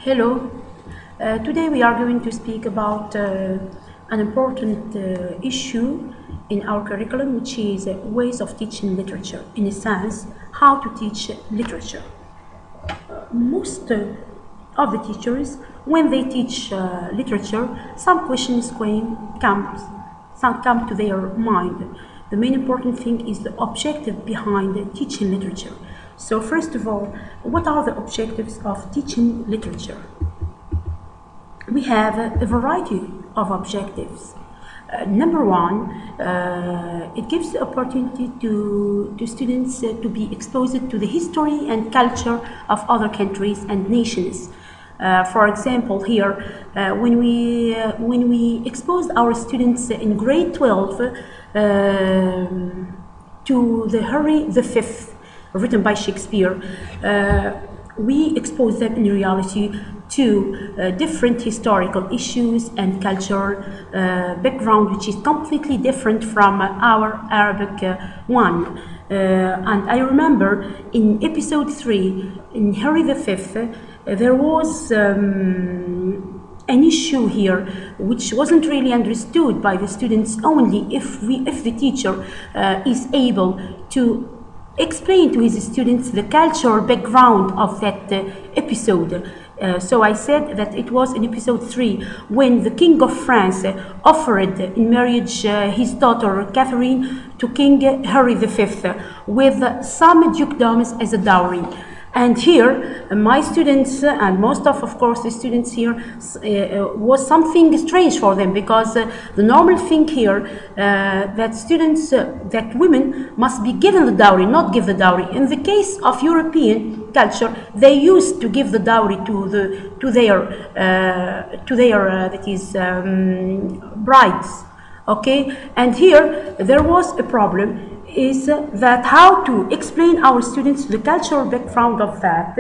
Hello. Today we are going to speak about an important issue in our curriculum, which is ways of teaching literature. In a sense, how to teach literature. Most of the teachers, when they teach literature, some questions come to their mind. The main important thing is the objective behind teaching literature. So first of all, what are the objectives of teaching literature? We have a variety of objectives. Number one, it gives the opportunity to students to be exposed to the history and culture of other countries and nations. For example, here, when we exposed our students in grade 12 to the Henry V, written by Shakespeare, we expose them in reality to different historical issues and cultural background, which is completely different from our Arabic one. And I remember in episode 3, in Henry V, there was an issue here which wasn't really understood by the students only if the teacher is able to explain to his students the cultural background of that episode. So I said that it was in episode 3 when the King of France offered in marriage his daughter Catherine to King Henry V with some dukedoms as a dowry. And here, my students, and most of course, the students here, was something strange for them, because the normal thing here, that women must be given the dowry, not give the dowry. In the case of European culture, they used to give the dowry to their brides. Okay, and here there was a problem. Is that how to explain our students the cultural background of that,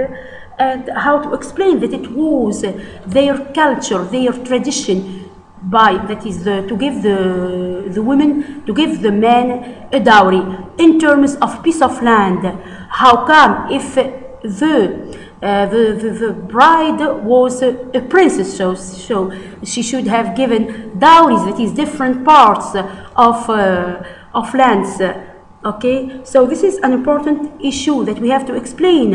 and how to explain that it was their culture, their tradition, to give the women, to give the men a dowry in terms of piece of land. How come if the bride was a princess, so she should have given dowries, that is different parts of lands. Okay, so this is an important issue that we have to explain,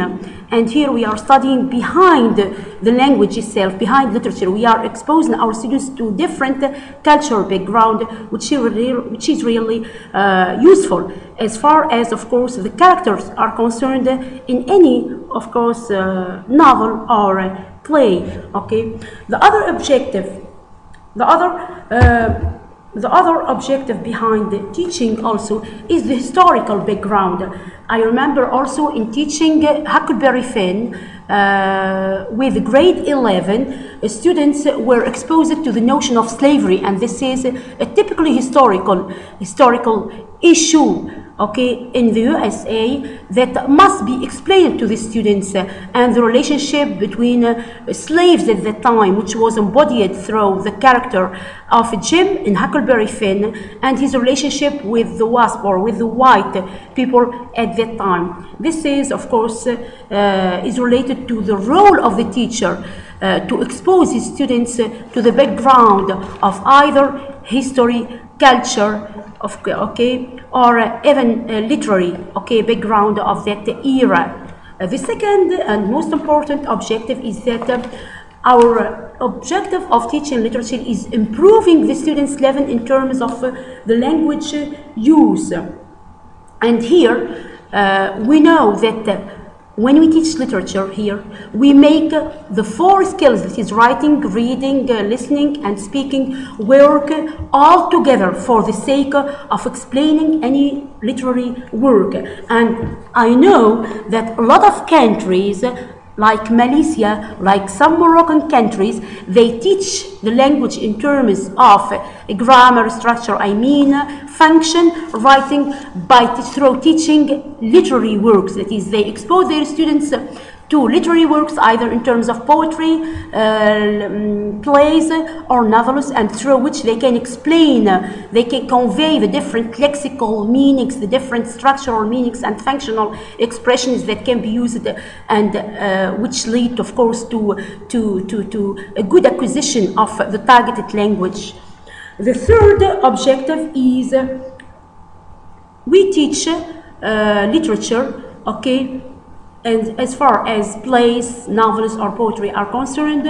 and here we are studying behind the language itself, behind literature. We are exposing our students to different cultural background, which is really useful as far as, of course, the characters are concerned in any, of course, novel or play. Okay, the other objective behind the teaching also is the historical background. I remember also in teaching Huckleberry Finn with grade 11, students were exposed to the notion of slavery, and this is a typically historical issue, okay, in the USA, that must be explained to the students, and the relationship between slaves at that time, which was embodied through the character of Jim in Huckleberry Finn, and his relationship with the WASP, or with the white people at that time. This is, of course, is related to the role of the teacher to expose his students to the background of either history, culture, okay, or even literary, okay, background of that era. The second and most important objective is that our objective of teaching literature is improving the students' level in terms of the language use. And here we know that when we teach literature here, we make the 4 skills, that is writing, reading, listening, and speaking, work all together for the sake of explaining any literary work. And I know that a lot of countries, like Malaysia, like some Moroccan countries, they teach the language in terms of grammar, structure, function, writing, through teaching literary works. That is, they expose their students to literary works, either in terms of poetry, plays, or novels, and through which they can explain, they can convey the different lexical meanings, the different structural meanings and functional expressions that can be used, and which lead, of course, to a good acquisition of the targeted language. The third objective is we teach literature, okay, and as far as plays, novels, or poetry are concerned,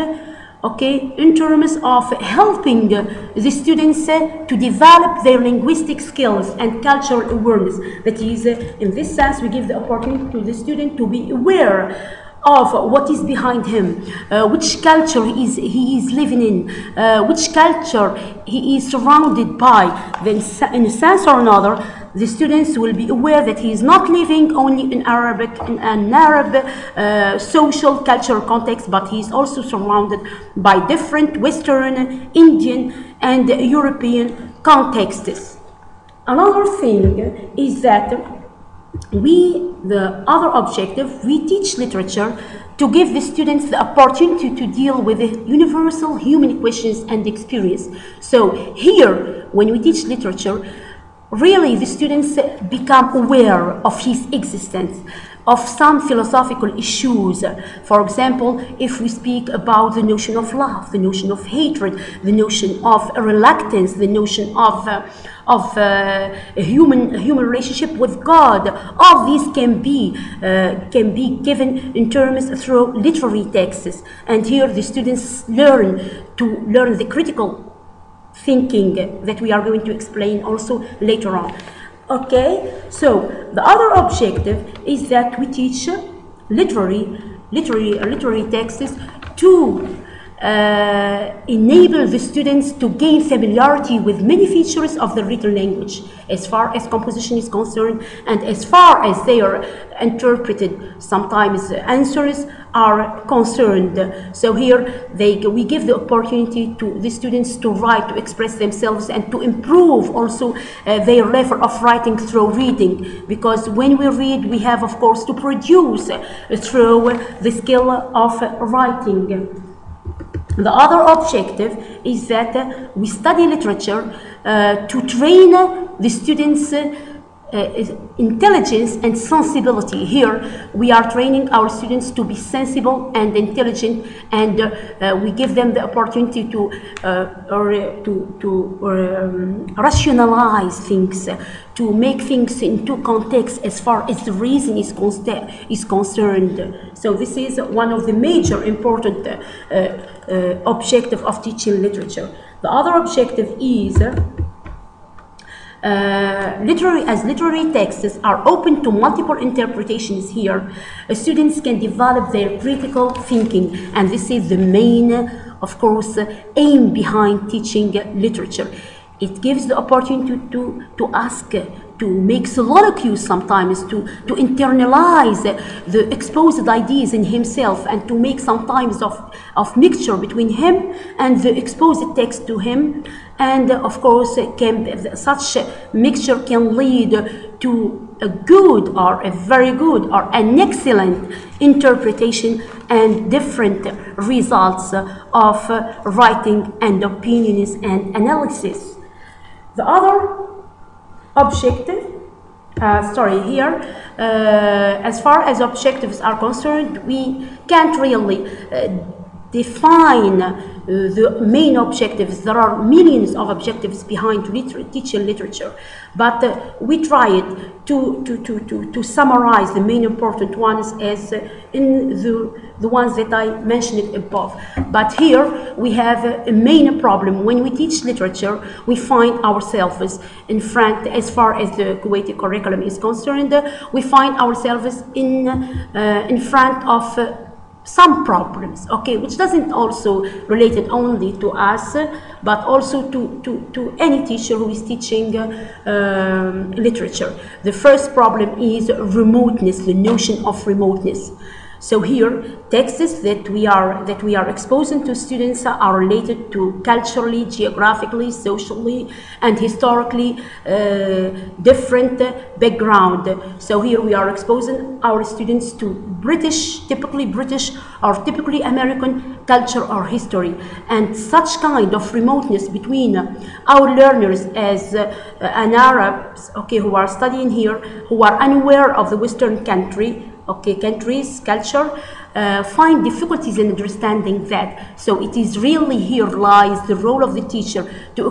okay, in terms of helping the students to develop their linguistic skills and cultural awareness. That is, in this sense, we give the opportunity to the student to be aware of what is behind him, which culture he is living in, which culture he is surrounded by. Then, in a sense or another, the students will be aware that he is not living only in an Arab social cultural context, but he is also surrounded by different Western, Indian, and European contexts. Another thing is that the other objective, we teach literature to give the students the opportunity to deal with the universal human questions and experience. So here, when we teach literature, really the students become aware of his existence, of some philosophical issues. For example, if we speak about the notion of love, the notion of hatred, the notion of reluctance, the notion of a human relationship with God, all these can be given in terms through literary texts. And here the students learn the critical thinking that we are going to explain also later on. Okay, so the other objective is that we teach literary texts to enable the students to gain familiarity with many features of the written language, as far as composition is concerned, and as far as they are interpreted, sometimes answers are concerned. So here we give the opportunity to the students to write, to express themselves, and to improve also their level of writing through reading, because when we read, we have, of course, to produce through the skill of writing. The other objective is that we study literature to train the students' intelligence and sensibility. Here we are training our students to be sensible and intelligent, and we give them the opportunity to rationalize things, to make things into context as far as the reason is concerned. So this is one of the major important objective of teaching literature. The other objective is literary texts are open to multiple interpretations. Here students can develop their critical thinking, and this is the main, of course, aim behind teaching literature. It gives the opportunity to ask, to make soliloquies sometimes, to internalize the exposed ideas in himself, and to make sometimes of mixture between him and the exposed text to him. And of course, such mixture can lead to a good or a very good or an excellent interpretation and different results of writing and opinions and analysis. The other objective, as far as objectives are concerned, we can't really define the main objectives. There are millions of objectives behind teaching literature, but we try it to summarize the main important ones as in the ones that I mentioned above. But here we have a main problem. When we teach literature, we find ourselves in front, as far as the Kuwaiti curriculum is concerned, we find ourselves in front of some problems, okay, which doesn't also related only to us, but also to any teacher who is teaching literature. The first problem is remoteness, the notion of remoteness. So here, texts that we are exposing to students are related to culturally, geographically, socially, and historically different background. So here we are exposing our students to typically British or typically American culture or history, and such kind of remoteness between our learners as an Arabs, okay, who are studying here, who are unaware of the Western countries, culture, find difficulties in understanding that. So it is really here lies the role of the teacher to